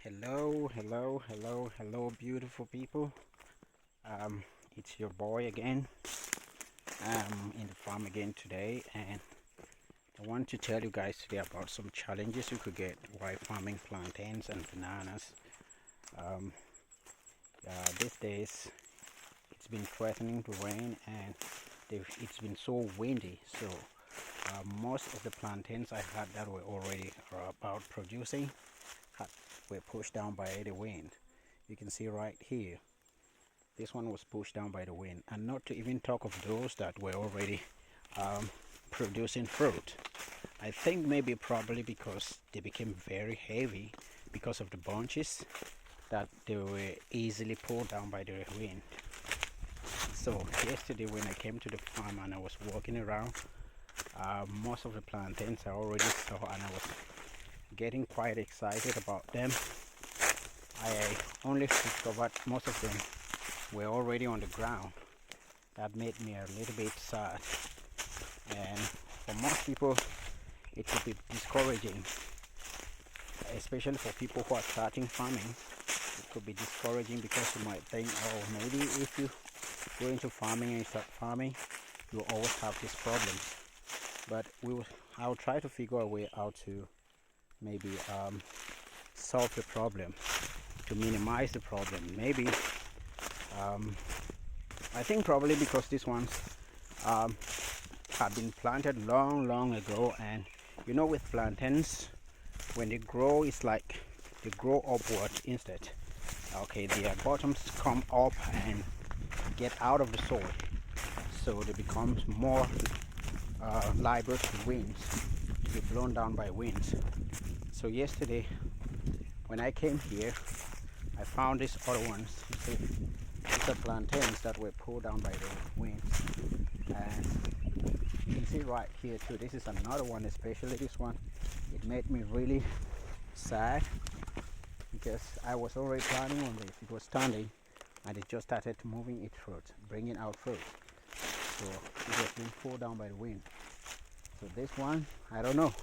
Hello, beautiful people. It's your boy again. I'm in the farm again today, and I want to tell you guys today about some challenges you could get while farming plantains and bananas. Um, these days, it's been threatening to rain, and it's been so windy. So, most of the plantains I had that were already about producing had, were pushed down by the wind. You can see right here. This one was pushed down by the wind, and not to even talk of those that were already um, producing fruit. I think maybe probably because they became very heavy because of the bunches that they were easily pulled down by the wind. So yesterday when I came to the farm and I was walking around, most of the plantains I already saw, and I was getting quite excited about them. I only discovered most of them were already on the ground. That made me a little bit sad, and for most people it could be discouraging, especially for people who are starting farming. It could be discouraging because you might think, oh, maybe if you go into farming and start farming, you'll always have these problems. But I'll try to figure a way out to maybe solve the problem, to minimize the problem. Maybe I think probably because these ones um, have been planted long ago, and with plantains, when they grow, it's like they grow upward instead. Okay, their bottoms come up and get out of the soil, so they become more liable to winds, to be blown down by winds. So yesterday when I came here, I found these other ones. You see, these are plantains that were pulled down by the winds, and you can see right here too. This is another one, especially this one. It made me really sad because I was already planning on this. It was standing, and it just started moving its fruit, bringing out fruit. So it was being pulled down by the wind. So this one, I don't know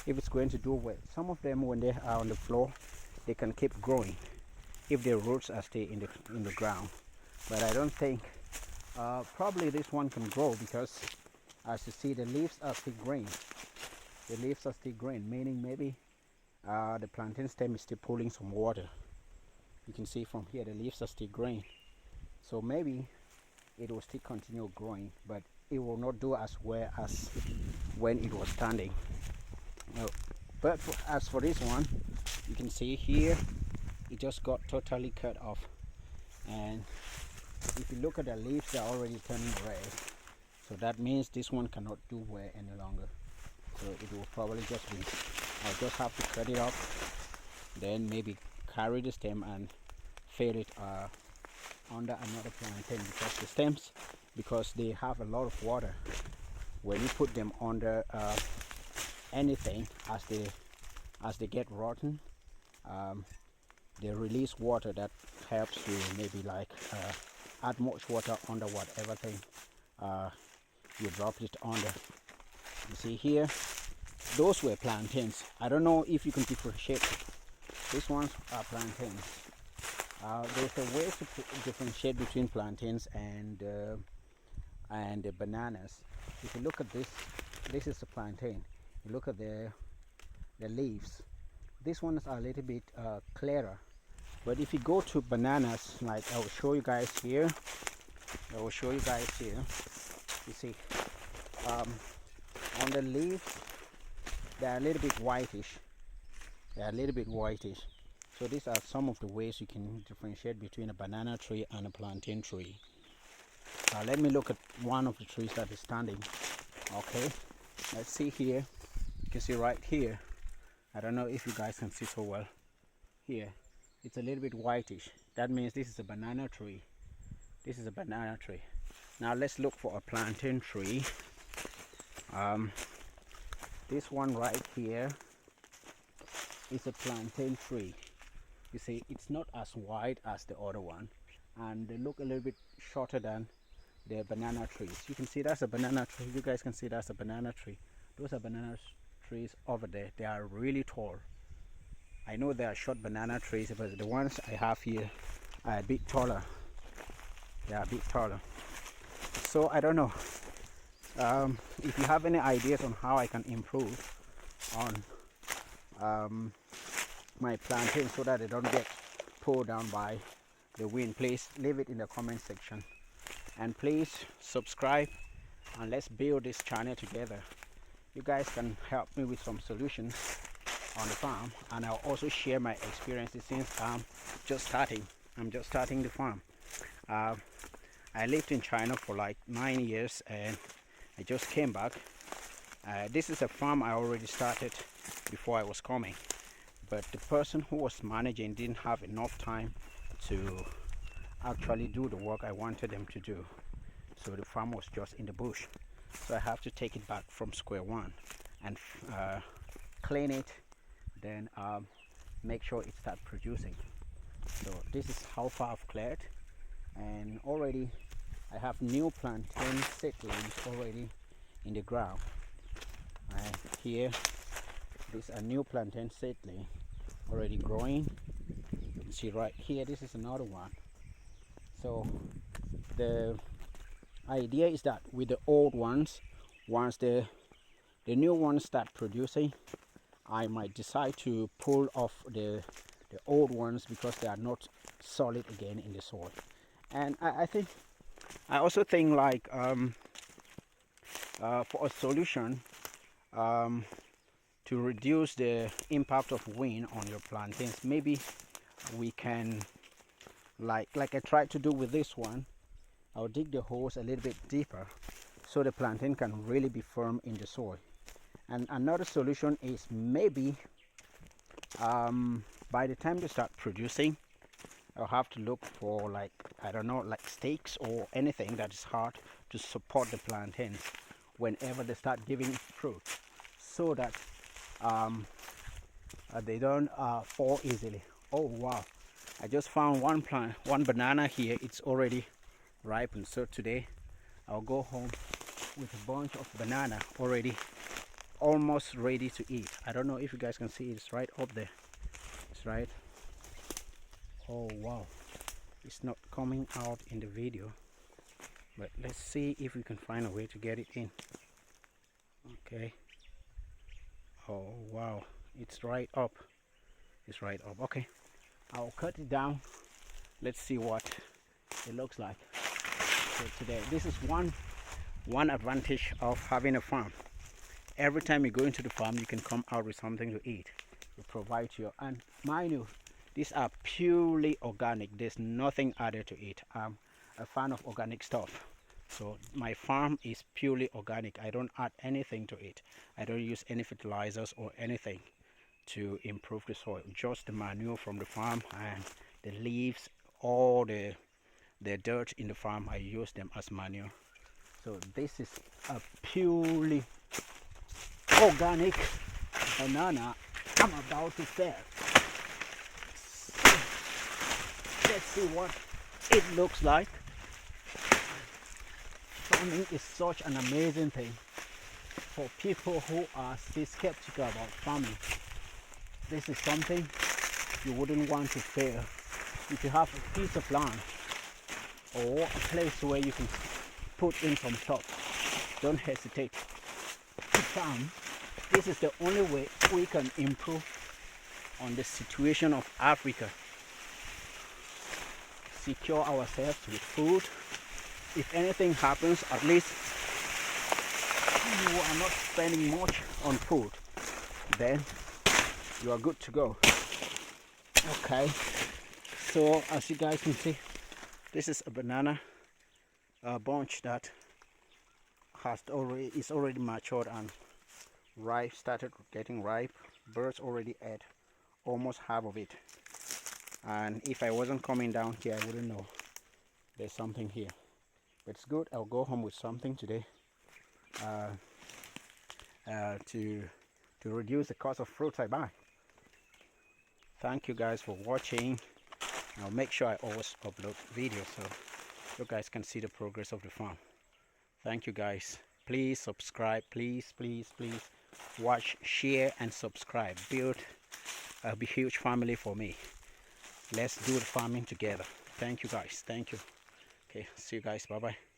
if it's going to do well. Some of them, when they are on the floor, they can keep growing if their roots are stay in the ground. But I don't think. Probably this one can grow because, as you see, the leaves are still green. The leaves are still green, meaning maybe the plantain stem is still pulling some water. You can see from here the leaves are still green. So maybe it will still continue growing, but it will not do as well as when it was standing. But as for this one, you can see here it just got totally cut off, and if you look at the leaves, they're already turning red. So that means this one cannot do well any longer. So it will probably just be, I'll just have to cut it off, then maybe carry the stem and fill it under another plantain, because the stems, because they have a lot of water, when you put them under anything, as they get rotten, they release water that helps to maybe like add much water under whatever thing you dropped it under. You see here, those were plantains. I don't know if you can differentiate. These ones are plantains. There's a way to differentiate between plantains and the bananas. If you look at this, this is a plantain. You look at the leaves. These ones are a little bit clearer. But if you go to bananas, like I will show you guys here, you see, on the leaves, they are a little bit whitish. So these are some of the ways you can differentiate between a banana tree and a plantain tree. Let me look at one of the trees that is standing. Okay, let's see here. You can see right here. I don't know if you guys can see so well. Here, it's a little bit whitish. That means this is a banana tree. Now let's look for a plantain tree. This one right here is a plantain tree. You see, it's not as wide as the other one, and they look a little bit shorter than the banana trees. You can see that's a banana tree. You guys can see that's a banana tree. Those are banana trees over there. They are really tall. I know there are short banana trees, but the ones I have here are a bit taller. They are a bit taller. So I don't know. If you have any ideas on how I can improve on my plantain so that they don't get pulled down by the wind, please leave it in the comment section. And please subscribe, and let's build this channel together. You guys can help me with some solutions on the farm, and I'll also share my experiences since I'm just starting the farm. I lived in China for like 9 years and I just came back. This is a farm I already started before I was coming, but the person who was managing didn't have enough time to actually do the work I wanted them to do. So the farm was just in the bush. So I have to take it back from square one and clean it, then make sure it starts producing. So this is how far I've cleared, and already I have new plantain seedlings already in the ground. Here, this is a new plantain seedling already growing. You can see right here, this is another one. So the idea is that with the old ones, once the new ones start producing, I might decide to pull off the old ones because they are not solid again in the soil. And I also think like for a solution to reduce the impact of wind on your plantains, maybe we can, like I tried to do with this one, I'll dig the holes a little bit deeper so the plantain can really be firm in the soil. And another solution is maybe by the time they start producing, I'll have to look for, like, I don't know, like stakes or anything that is hard to support the plantains whenever they start giving fruit, so that they don't fall easily. Oh wow, I just found one banana here. It's already ripened. So today I'll go home with a bunch of banana already almost ready to eat. I don't know if you guys can see it. It's right up there. It's right. Oh wow, it's not coming out in the video, but let's see if we can find a way to get it in. Okay. Oh wow, it's right up. It's right up. Okay, I'll cut it down. Let's see what it looks like. So today, this is one advantage of having a farm. Every time you go into the farm, you can come out with something to eat. We provide you, and mind you, these are purely organic. There's nothing added to it. I'm a fan of organic stuff. So my farm is purely organic. I don't add anything to it. I don't use any fertilizers or anything to improve the soil. Just the manure from the farm and the leaves, all the dirt in the farm, I use them as manure. So this is a purely organic banana I'm about to sell. Let's see what it looks like. Farming is such an amazing thing for people who are still skeptical about farming. This is something you wouldn't want to fail. If you have a piece of land or a place where you can put in some stuff, don't hesitate to farm. This is the only way we can improve on the situation of Africa. Secure ourselves with food. If anything happens, at least you are not spending much on food. Then you are good to go. Okay, so as you guys can this is a banana bunch that is already matured and ripe, started getting ripe. Birds already ate almost half of it, and if I wasn't coming down here, I wouldn't know there's something here. But it's good. I'll go home with something today to reduce the cost of fruits I buy. Thank you guys for watching. I'll make sure I always upload videos so you guys can see the progress of the farm. Thank you guys. Please subscribe. Please watch, share and subscribe. Build It'll be huge family for me. Let's do the farming together. Thank you guys. Thank you. Okay, see you guys. Bye bye.